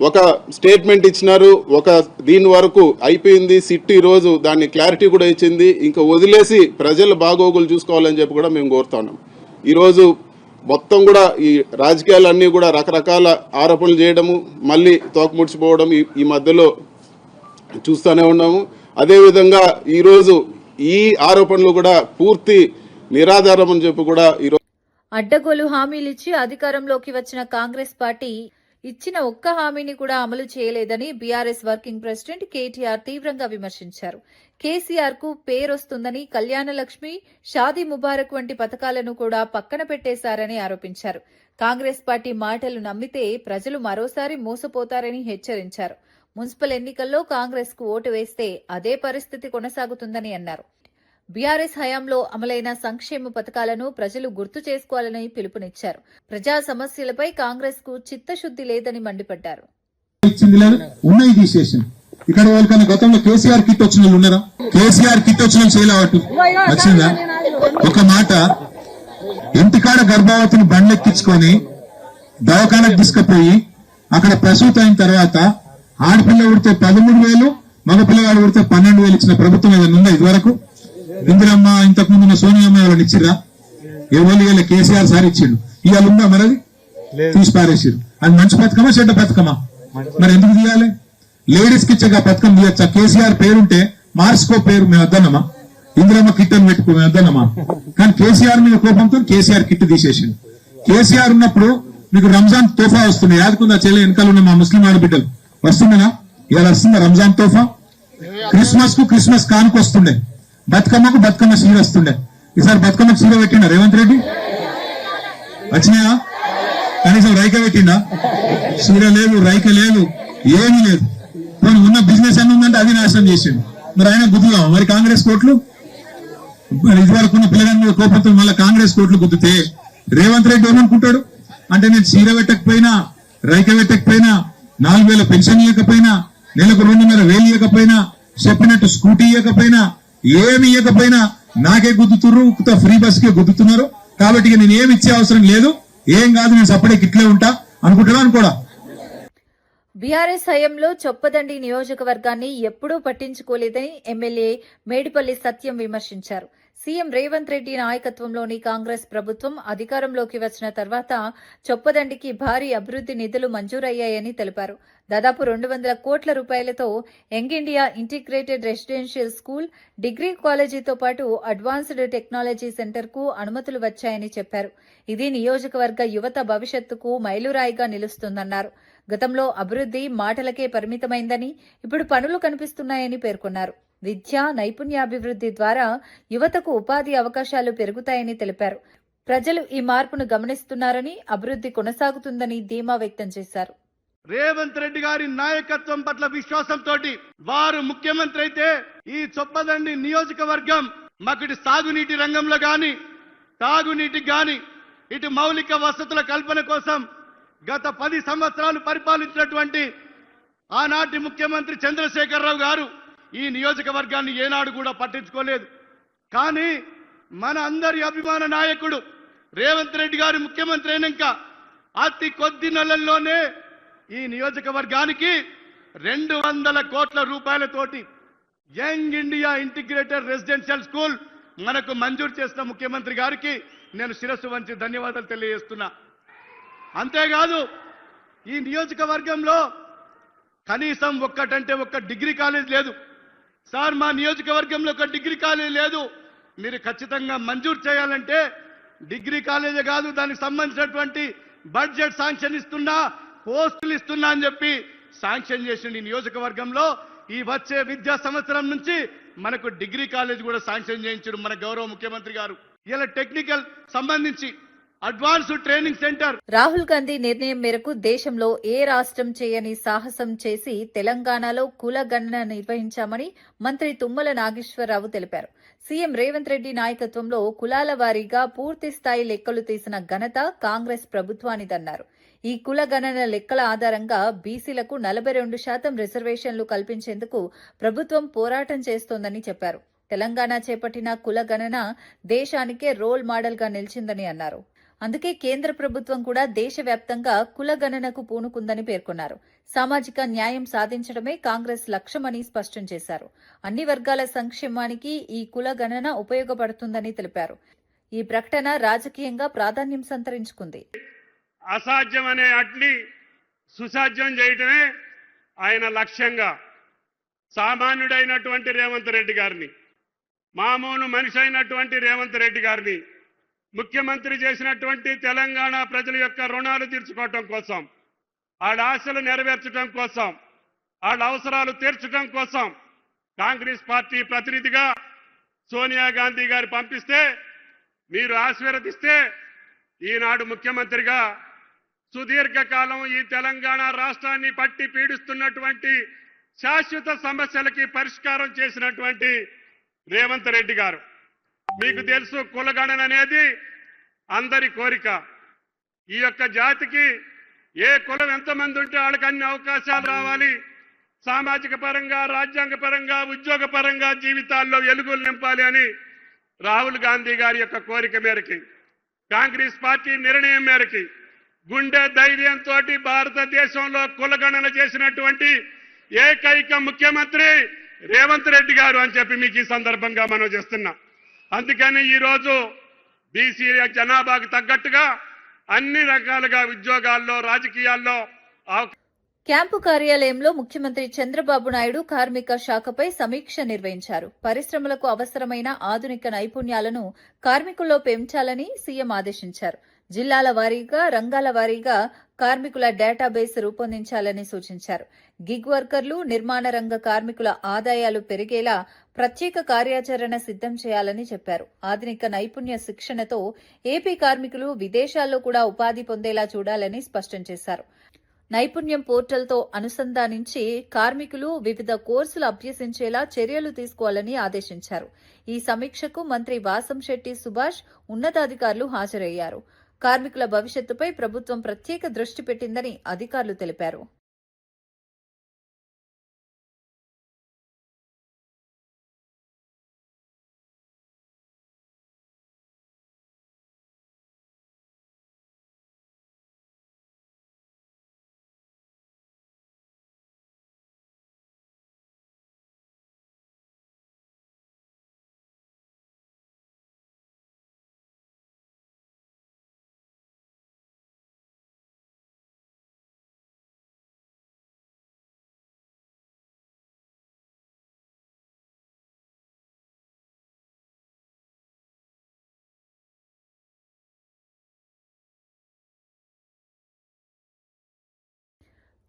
ఒక స్టేట్మెంట్ ఇచ్చినారు, ఒక దీని వరకు అయిపోయింది. సిట్ ఈరోజు దాన్ని క్లారిటీ కూడా ఇచ్చింది. ఇంకా వదిలేసి ప్రజల బాగోగులు చూసుకోవాలని చెప్పి కూడా మేము కోరుతా ఉన్నాం. ఈరోజు మొత్తం కూడా ఈ రాజకీయాలన్నీ కూడా రకరకాల ఆరోపణలు చేయడము, మళ్ళీ తోకముడిచిపోవడం ఈ మధ్యలో చూస్తూనే ఉన్నాము. అదేవిధంగా ఈరోజు ఈ ఆరోపణలు కూడా పూర్తి నిరాధారం అని చెప్పి కూడా ఈరోజు అడ్డగోలు హామీలిచ్చి అధికారంలోకి వచ్చిన కాంగ్రెస్ పార్టీ ఇచ్చిన ఒక్క హామీని కూడా అమలు చేయలేదని బీఆర్ఎస్ వర్కింగ్ ప్రెసిడెంట్ కేటీఆర్ తీవ్రంగా విమర్శించారు. కేసీఆర్ కు పేరొస్తుందని కళ్యాణలక్ష్మి, షాదీ ముబారక్ వంటి పథకాలను కూడా పక్కన పెట్టేశారని ఆరోపించారు. కాంగ్రెస్ పార్టీ మాటలు నమ్మితే ప్రజలు మరోసారి మోసపోతారని హెచ్చరించారు. మున్సిపల్ ఎన్నికల్లో కాంగ్రెస్ కు ఓటు వేస్తే అదే పరిస్థితి కొనసాగుతుందని అన్నారు. బీఆర్ఎస్ హయాంలో అమలైన సంక్షేమ పథకాలను ప్రజలు గుర్తు చేసుకోవాలని పిలుపునిచ్చారు. ప్రజా సమస్యలపై కాంగ్రెస్ కు చిత్తశుద్ది లేదని మండిపడ్డారు. ఇక్కడ వాళ్ళకన్నా గతంలో కేసీఆర్ కిట్ వచ్చిన వాళ్ళు ఉన్నారా? కేసీఆర్ కిట్ వచ్చిన చేయలేవట్టు వచ్చిందా? ఒక మాట, ఇంటికాడ గర్భవతిని బండ్లెక్కించుకొని దవాఖానకు తీసుకుపోయి అక్కడ ప్రసూతి అయిన తర్వాత ఆడపిల్ల ఉడితే 13,000, మగపిల్లగాడు ఉడితే 12,000 ఇచ్చిన ప్రభుత్వం ఏదైనా ఉందా ఇదివరకు? ఇందిరమ్మ, ఇంతకుముందు ఉన్న సోనియమ్మ ఎవరైనా ఇచ్చిరా? ఎవరు కేసీఆర్ సార్ ఇచ్చిండు. ఇవాళ ఉందా మరది? తీసి పారేసిరు. అది మంచి పథకమా చెడ్డ పథకమా? మరి ఎందుకు తీయాలి? లేడీస్ కి ఇచ్చే పథకం తీయచ్చా? కేసీఆర్ పేరుంటే మార్చుకో పేరు, మేము వద్దన్నమా? ఇందిరమ్మ కిట్ అని పెట్టుకో, మేము వద్దన్నమా? కానీ కేసీఆర్ మీద కోపంతో కేసీఆర్ కిట్ తీసేసిండు. కేసీఆర్ ఉన్నప్పుడు మీకు రంజాన్ తోఫా వస్తుంది, యాదుకుందా చెల్లె వెనకాల ఉన్న మా ముస్లిం ఆడబిడ్డలు వస్తుండేనా? ఇలా వస్తుందా రంజాన్ తోఫా? క్రిస్మస్ కు క్రిస్మస్ కానుక వస్తుండే, బతుకమ్మకు బతుకమ్మ చీర వస్తుండే. ఈసారి బతుకమ్మకు చీర పెట్టిండా రేవంత్ రెడ్డి? వచ్చినాయా? కనీసం రైక పెట్టిండా? చీర లేదు, రైక లేదు, ఏమీ లేదు. ఉన్న బిజినెస్ అన్ని ఉందంటే అది నాశనం చేసిండు. మరి ఆయన గుద్దుగా మరి కాంగ్రెస్ కోట్లు ఇదివరకు ఉన్న పిల్లగాని మీద కోపంతో మళ్ళీ కాంగ్రెస్ కోట్లు గుద్దుతే రేవంత్ రెడ్డి ఏమనుకుంటాడు అంటే, నేను చీర పెట్టకపోయినా, రైక పెట్టకపోయినా, 4,000 పెన్షన్ ఇవ్వకపోయినా, నెలకు 2,500 ఇవ్వకపోయినా, చెప్పినట్టు స్కూటీ ఇవ్వకపోయినా, ఏమి ఇవ్వకపోయినా నాకే గుద్దుతున్నారు, ఫ్రీ బస్ కే గుద్దుతున్నారు. కాబట్టి నేను ఏమి ఇచ్చే అవసరం లేదు, ఏం కాదు, నేను సపరేట్ ఇట్లే ఉంటా అనుకుంటాడా అనుకోడా? బీఆర్ఎస్ హయాంలో చొప్పదండి నియోజకవర్గాన్ని ఎప్పుడూ పట్టించుకోలేదని ఎమ్మెల్యే మేడిపల్లి సత్యం విమర్శించారు. సీఎం రేవంత్ రెడ్డి నాయకత్వంలోని కాంగ్రెస్ ప్రభుత్వం అధికారంలోకి వచ్చిన తర్వాత చొప్పదండికి భారీ అభివృద్ది నిధులు మంజూరయ్యాయని తెలిపారు. దాదాపు 200 కోట్ల రూపాయలతో young India integrated residential school, degree కాలేజీతో పాటు అడ్వాన్స్డ్ టెక్నాలజీ సెంటర్కు అనుమతులు వచ్చాయని చెప్పారు. ఇది నియోజకవర్గ యువత భవిష్యత్తుకు మైలురాయిగా నిలుస్తుందన్నారు. గతంలో అభివృద్ది మాటలకే పరిమితమైందని, ఇప్పుడు పనులు కనిపిస్తున్నాయని పేర్కొన్నారు. విద్య, నైపుణ్యాభివృద్ధి ద్వారా యువతకు ఉపాధి అవకాశాలు పెరుగుతాయని తెలిపారు. ప్రజలు ఈ మార్పును గమనిస్తున్నారని, అభివృద్ధి కొనసాగుతుందని ధీమా వ్యక్తం చేశారు. రేవంత్ రెడ్డి గారి నాయకత్వం పట్ల విశ్వాసంతో వారు ముఖ్యమంత్రి అయితే ఈ చొప్పదండి నియోజకవర్గం మాకు ఇటు సాగునీటి రంగంలో గాని, తాగునీటికి గాని, ఇటు మౌలిక వసతుల కల్పన కోసం గత 10 సంవత్సరాలు పరిపాలించినటువంటి ఆనాటి ముఖ్యమంత్రి చంద్రశేఖరరావు గారు ఈ నియోజకవర్గాన్ని ఏనాడు కూడా పట్టించుకోలేదు. కానీ మన అందరి అభిమాన నాయకుడు రేవంత్ రెడ్డి గారు ముఖ్యమంత్రి అయినాక అతి కొద్ది నెలల్లోనే ఈ నియోజకవర్గానికి 200 కోట్ల రూపాయలతోటి young India integrated residential school మనకు మంజూరు చేసిన ముఖ్యమంత్రి గారికి నేను శిరస్సు వంచి ధన్యవాదాలు తెలియజేస్తున్నా. అంతేకాదు ఈ నియోజకవర్గంలో కనీసం ఒక్క డిగ్రీ కాలేజ్ లేదు. సార్ మా నియోజకవర్గంలో ఒక డిగ్రీ కాలేజ్ లేదు, మీరు ఖచ్చితంగా మంజూరు చేయాలంటే డిగ్రీ కాలేజే కాదు దానికి సంబంధించినటువంటి బడ్జెట్ శాంక్షన్ ఇస్తున్నా, పోస్టులు ఇస్తున్నా అని చెప్పి శాంక్షన్ చేసిన ఈ నియోజకవర్గంలో ఈ వచ్చే విద్యా సంవత్సరం నుంచి మనకు డిగ్రీ కాలేజ్ కూడా శాంక్షన్ చేయించారు మన గౌరవ ముఖ్యమంత్రి గారు. ఇలా టెక్నికల్ సంబంధించి advanced training centre. Rahul Gandhi నిర్ణయం మేరకు దేశంలో ఏ రాష్ట్రం చేయని సాహసం చేసి తెలంగాణలో కుల గణన నిర్వహించామని మంత్రి తుమ్మల నాగేశ్వరరావు తెలిపారు. సీఎం రేవంత్ రెడ్డి నాయకత్వంలో కులాల వారీగా పూర్తి స్థాయి లెక్కలు తీసిన ఘనత కాంగ్రెస్ ప్రభుత్వానిదన్నారు. ఈ కుల గణన లెక్కల ఆధారంగా బీసీలకు 42% రిజర్వేషన్లు కల్పించేందుకు ప్రభుత్వం పోరాటం చేస్తోందని చెప్పారు. తెలంగాణ చేపట్టిన కుల గణన దేశానికే రోల్ మోడల్గా నిలిచిందని అన్నారు. అందుకే కేంద్ర ప్రభుత్వం కూడా దేశవ్యాప్తంగా కుల గణనకు పూనుకుందని పేర్కొన్నారు. సామాజిక న్యాయం సాధించడమే కాంగ్రెస్ లక్ష్యమని స్పష్టం చేశారు. అన్ని వర్గాల సంక్షేమానికి ఈ కుల గణన ఉపయోగపడుతుందని తెలిపారు. ఈ ప్రకటన రాజకీయంగా ప్రాధాన్యం సంతరించుకుంది. అసాధ్యం అనే అట్ని సుసాధ్యం చేయటమే ఆయన లక్ష్యంగా సామాన్యుడైనటువంటి రేవంత్ రెడ్డి గారిని, మామూలు మనిషి అయినటువంటి రేవంత్ రెడ్డి గారిని ముఖ్యమంత్రి చేసినటువంటి తెలంగాణ ప్రజల యొక్క రుణాలు తీర్చుకోవటం కోసం, వాళ్ళ ఆశలు నెరవేర్చడం కోసం, వాళ్ళ అవసరాలు తీర్చడం కోసం కాంగ్రెస్ పార్టీ ప్రతినిధిగా సోనియా గాంధీ గారు పంపిస్తే మీరు ఆశీర్వదిస్తే ఈనాడు ముఖ్యమంత్రిగా సుదీర్ఘకాలం ఈ తెలంగాణ రాష్ట్రాన్ని పట్టి పీడిస్తున్నటువంటి శాశ్వత సమస్యలకి పరిష్కారం చేసినటువంటి రేవంత్ రెడ్డి గారు. మీకు తెలుసు కులగణన అనేది అందరి కోరిక. ఈ యొక్క జాతికి ఏ కులం ఎంతమంది ఉంటే వాళ్ళకి అన్ని అవకాశాలు రావాలి, సామాజిక పరంగా, రాజ్యాంగ పరంగా, ఉద్యోగ పరంగా జీవితాల్లో వెలుగులు నింపాలి అని రాహుల్ గాంధీ గారి యొక్క కోరిక మేరకి, కాంగ్రెస్ పార్టీ నిర్ణయం మేరకి గుండె ధైర్యంతో భారతదేశంలో కులగణన చేసినటువంటి ఏకైక ముఖ్యమంత్రి రేవంత్ రెడ్డి గారు అని చెప్పి మీకు ఈ సందర్భంగా మనం చేస్తున్నాం. అందుకని ఈరోజు బీసీ జనాభాకు తగ్గట్టుగా అన్ని రకాలుగా ఉద్యోగాల్లో, రాజకీయాల్లో క్యాంపు కార్యాలయంలో ముఖ్యమంత్రి చంద్రబాబు నాయుడు కార్మిక శాఖపై సమీక్ష నిర్వహించారు. పరిశ్రమలకు అవసరమైన ఆధునిక నైపుణ్యాలను కార్మికుల్లో పెంచాలని సీఎం ఆదేశించారు. జిల్లాల వారీగా, రంగాల వారీగా కార్మికుల డేటాబేస్ రూపొందించాలని సూచించారు. గిగ్ వర్కర్లు, నిర్మాణ రంగ కార్మికుల ఆదాయాలు పెరిగేలా ప్రత్యేక కార్యాచరణ సిద్దం చేయాలని చెప్పారు. ఆధునిక నైపుణ్య శిక్షణతో ఏపీ కార్మికులు విదేశాల్లో కూడా ఉపాధి పొందేలా చూడాలని స్పష్టం చేశారు. నైపుణ్యం పోర్టల్తో అనుసంధానించి కార్మికులు వివిధ కోర్సులు అభ్యసించేలా చర్యలు తీసుకోవాలని ఆదేశించారు. ఈ సమీక్షకు మంత్రి వాసంశెట్టి సుభాష్, ఉన్నతాధికారులు హాజరయ్యారు. కార్మికుల భవిష్యత్తుపై ప్రభుత్వం ప్రత్యేక దృష్టి పెట్టిందని అధికారులు తెలిపారు.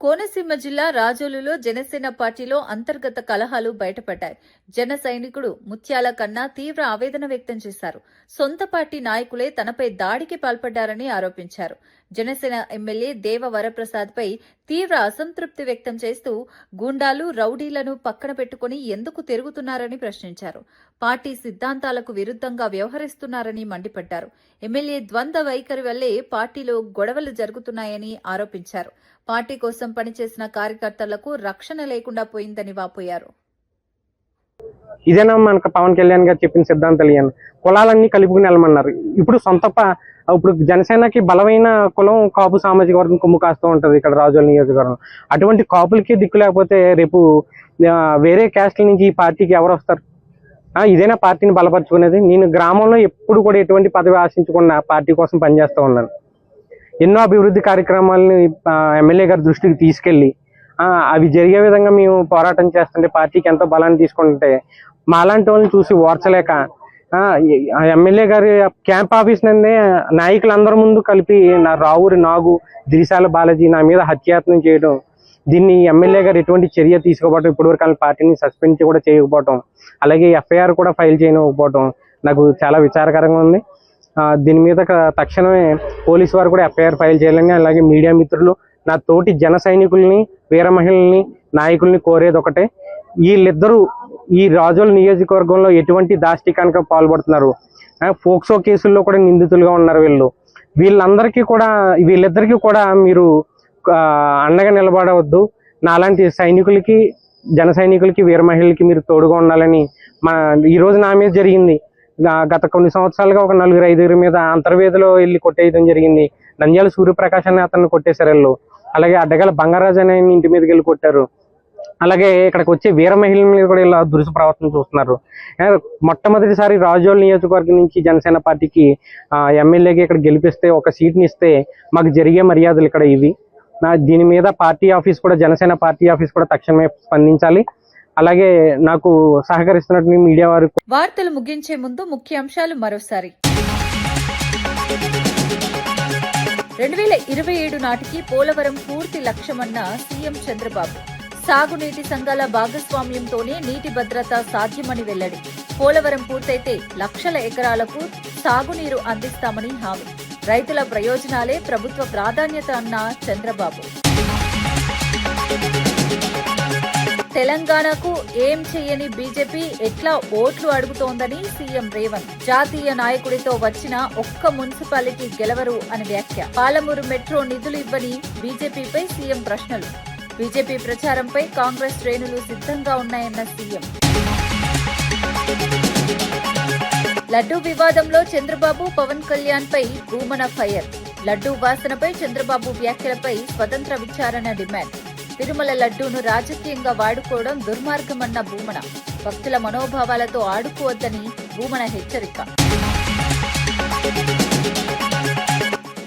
కోనసీమ జిల్లా రాజోలులో జనసేన పార్టీలో అంతర్గత కలహాలు బయటపడ్డాయి. జన సైనికుడు ముత్యాల కన్నా తీవ్ర ఆవేదన వ్యక్తం చేశారు. సొంత పార్టీ నాయకులే తనపై దాడికి పాల్పడ్డారని ఆరోపించారు. జనసేన ఎమ్మెల్యే దేవ వరప్రసాద్పై తీవ్ర అసంతృప్తి వ్యక్తం చేస్తూ గూండాలు, రౌడీలను పక్కన పెట్టుకుని ఎందుకు తిరుగుతున్నారని ప్రశ్నించారు. పార్టీ సిద్ధాంతాలకు విరుద్ధంగా వ్యవహరిస్తున్నారని మండిపడ్డారు. ఎమ్మెల్యే ద్వంద్వ వైఖరి వల్లే పార్టీలో గొడవలు జరుగుతున్నాయని ఆరోపించారు. పార్టీ కోసం పనిచేసిన కార్యకర్తలకు రక్షణ లేకుండా పోయిందని వాపోయారు. ఇదేనా మనకు పవన్ కళ్యాణ్ గారు చెప్పిన సిద్ధాంతాలు? ఇవన్నీ కులాలన్నీ కలుపుకుని వెళ్ళమన్నారు. ఇప్పుడు ఇప్పుడు జనసేనకి బలమైన కులం కాపు సామాజిక వర్గం కొమ్ము కాస్తూ ఉంటుంది ఇక్కడ రాజోలు నియోజకవర్గం. అటువంటి కాపులకి దిక్కు లేకపోతే రేపు వేరే క్యాస్ట్ల నుంచి ఈ పార్టీకి ఎవరు వస్తారు? ఇదేనా పార్టీని బలపరుచుకునేది? నేను గ్రామంలో ఎప్పుడు కూడా ఎటువంటి పదవి ఆశించకుండా పార్టీ కోసం పనిచేస్తూ ఉన్నాను. ఎన్నో అభివృద్ధి కార్యక్రమాలని ఎమ్మెల్యే గారి దృష్టికి తీసుకెళ్లి అవి జరిగే విధంగా మేము పోరాటం చేస్తుంటే పార్టీకి ఎంతో బలాన్ని తీసుకుంటే మాలాంటి వాళ్ళని చూసి ఓర్చలేక ఎమ్మెల్యే గారి క్యాంప్ ఆఫీస్ నుండే నాయకులందరి ముందు కలిపి రావురి నాగు, దిరిశాల బాలాజీ నా మీద హత్యాయత్నం చేయడం, దీన్ని ఎమ్మెల్యే గారు ఎటువంటి చర్య తీసుకోవడం, ఇప్పటివరకు పార్టీని సస్పెండ్ కూడా చేయకపోవడం, అలాగే ఎఫ్ఐఆర్ కూడా ఫైల్ చేయకపోవడం నాకు చాలా విచారకరంగా ఉంది. దీని మీద తక్షణమే పోలీసు వారు కూడా ఎఫ్ఐఆర్ ఫైల్ చేయాలని, అలాగే మీడియా మిత్రులు, నా తోటి జన సైనికుల్ని, వీర మహిళల్ని, నాయకుల్ని కోరేది ఒకటే, వీళ్ళిద్దరూ ఈ రాజోలు నియోజకవర్గంలో ఎటువంటి దాష్టికానికి పాల్పడుతున్నారు. ఫోక్సో కేసుల్లో కూడా నిందితులుగా ఉన్నారు వీళ్ళిద్దరికీ కూడా మీరు అండగా నిలబడవద్దు. నాలాంటి సైనికులకి, జన సైనికులకి, వీర మహిళలకి మీరు తోడుగా ఉండాలని ఈ రోజు నా మీద జరిగింది. గత కొన్ని సంవత్సరాలుగా ఒక 4-5 మీద అంతర్వేదిలో వెళ్ళి కొట్టేయడం జరిగింది. నంద్యాల సూర్యప్రకాశ్ అని అతన్ని కొట్టేశారు వీళ్ళు. అలాగే అడ్డగల బంగారాజు అనే ఇంటి మీదకి వెళ్ళి కొట్టారు. అలాగే ఇక్కడికి వచ్చే వీర మహిళల మీద కూడా ఇలా దురుసు ప్రవర్తన చూస్తున్నారు. మొట్టమొదటిసారి రాజోలు నియోజకవర్గం నుంచి జనసేన పార్టీకి ఎమ్మెల్యేగా ఇక్కడ గెలిపిస్తే, ఒక సీట్ని ఇస్తే మాకు జరిగే మర్యాదలు ఇక్కడ ఇవి. దీని మీద పార్టీ ఆఫీస్ కూడా, జనసేన పార్టీ ఆఫీస్ కూడా తక్షణమే స్పందించాలి. అలాగే నాకు సహకరిస్తున్నట్టు మీడియా వారు. వార్తలు ముగించే ముందు ముఖ్యాంశాలు మరోసారి. 2027 నాటికి పోలవరం పూర్తి లక్ష్యమన్న సీఎం చంద్రబాబు. సాగునీటి సంఘాల భాగస్వామ్యంతోనే నీటి భద్రత సాధ్యమని వెల్లడి. పోలవరం పూర్తయితే లక్షల ఎకరాలకు సాగునీరు అందిస్తామని హామీ. రైతుల ప్రయోజనాలే ప్రభుత్వ ప్రాధాన్యత అన్న చంద్రబాబు. తెలంగాణకు ఏం చేయని బీజేపీ ఎట్లా ఓట్లు అడుగుతోందని సీఎం రేవంత్. జాతీయ నాయకుడితో వచ్చిన ఒక్క మున్సిపాలిటీ గెలవరు అని వ్యాఖ్య. పాలమూరు మెట్రో నిధులు ఇవ్వని బీజేపీపై సీఎం ప్రశ్నలు. బీజేపీ ప్రచారంపై కాంగ్రెస్ శ్రేణులు సిద్ధంగా ఉన్నాయన్న సీఎం. లడ్డూ వివాదంలో చంద్రబాబు, పవన్ కళ్యాణ్ పై భూమన ఫైర్. లడ్డూ వాసనపై చంద్రబాబు వ్యాఖ్యలపై స్వతంత్ర విచారణ డిమాండ్. తిరుమల లడ్డూను రాజకీయంగా వాడుకోవడం దుర్మార్గమన్న భూమన. భక్తుల మనోభావాలతో ఆడుకోవద్దని భూమన హెచ్చరిక.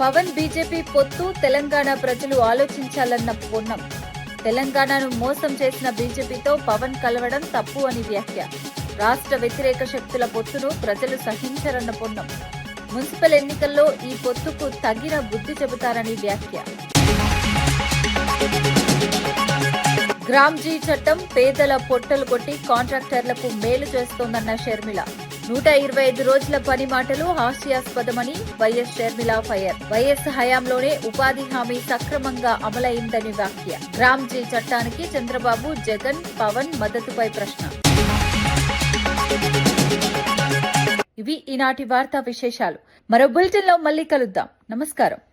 పవన్ బీజేపీ పొత్తు తెలంగాణ ప్రజలు ఆలోచించాలన్న పొన్నం. తెలంగాణను మోసం చేసిన బీజేపీతో పవన్ కలవడం తప్పు అని వ్యాఖ్య. రాష్ట్ర వ్యతిరేక శక్తుల పొత్తును ప్రజలు సహించరన్న పొన్నం. మున్సిపల్ ఎన్నికల్లో ఈ పొత్తుకు తగిన బుద్ధి చెబుతారని వ్యాఖ్య. గ్రామ్జీ చట్టం పేదల పొట్టలు కొట్టి కాంట్రాక్టర్లకు మేలు చేస్తోందన్న షర్మిల. 125 రోజుల పని మాటలు హాస్యాస్పదమని వైఎస్ షర్మిల ఫైర్. వైఎస్ హయాంలోనే ఉపాధి హామీ సక్రమంగా అమలైందని వ్యాఖ్య. గ్రామ్జీ చట్టానికి చంద్రబాబు, జగన్, పవన్ మద్దతుపై ప్రశ్న. ఇవి ఈనాటి వార్తా విశేషాలు. మరో బులెటిన్లో మళ్ళీ కలుద్దాం. నమస్కారం.